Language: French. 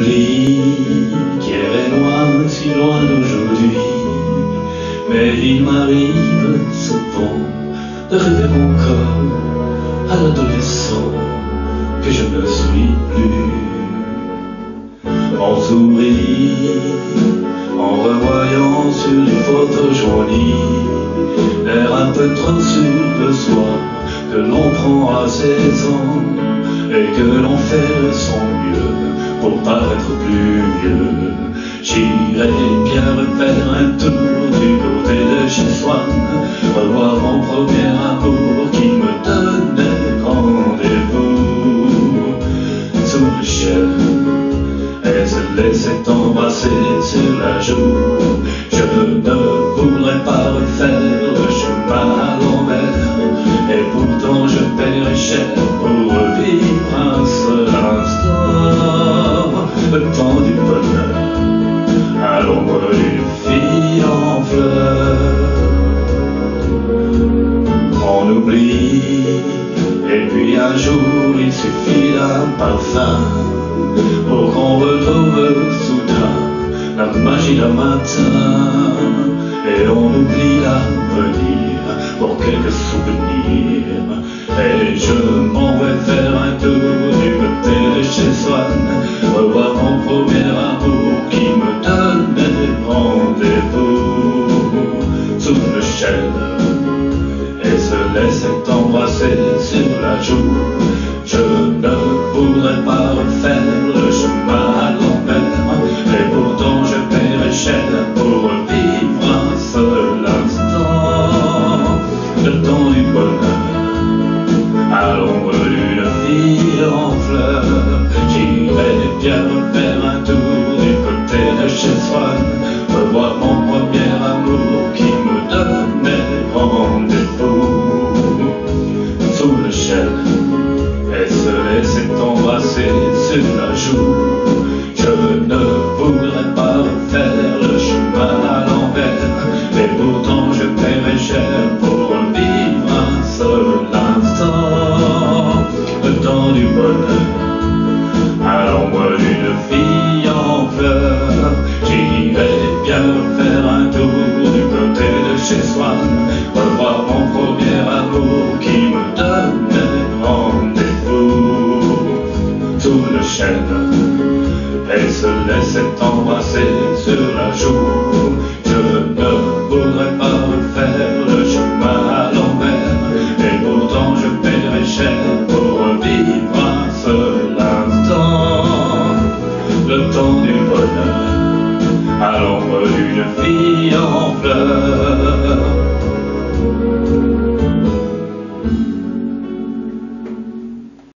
oublie qu'hier est loin, si loin d'aujourd'hui. Mais il m'arrive souvent de rêver encore à l'adolescent que je ne suis plus. On sourit en revoyant sur les photos jaunies l'air un peu trop sûr de soi que l'on prend à 16 ans et que l'on fait de son mieux pour paraître plus vieux. J'irai bien refaire un tour du côté de chez Swann, revoir mon premier amour qui me donnait rendez-vous sous le chêne et se laissait embrasser sur la joue. Je ne voudrais pas refaire le chemin à l'envers, et pourtant je paierais cher pour revivre un seul instant, le temps du bonheur à l'ombre d'une fille en fleurs. On oublie, et puis un jour il suffit d'un parfum pour qu'on retrouve soudain la magie d'un matin, et on oublie l'avenir pour quelques souvenirs. Et je m'en vais faire un tour du côté de chez Swann, revoir mon premier amour qui me donnait rendez-vous sous le chêne et se laissait embrasser sur la joue. Je ne voudrais pas refaire le chemin à l'envers, et pourtant je paierais cher pour vivre un seul instant, le temps du bonheur à l'ombre d'une fille en fleurs. J'irai bien refaire un tour du côté de chez Swann, revoir mon premier amour qui me donnait rendez-vous sous le chêne et se laissait embrasser sur la joue. Je ne voudrais pas refaire le chemin à l'envers, et pourtant je paierais cher pour vivre un seul instant, le temps du bonheur à l'ombre d'une fille en fleurs. J'irai bien faire un tour du côté de chez Swann, revoir mon premier amour qui me donnait rendez-vous sous le chêne et se laissait embrasser sur la joue. Je ne voudrais pas refaire le chemin à l'envers, et pourtant je paierais cher pour vivre un seul instant, le temps du bonheur à l'ombre d'une fille en fleurs.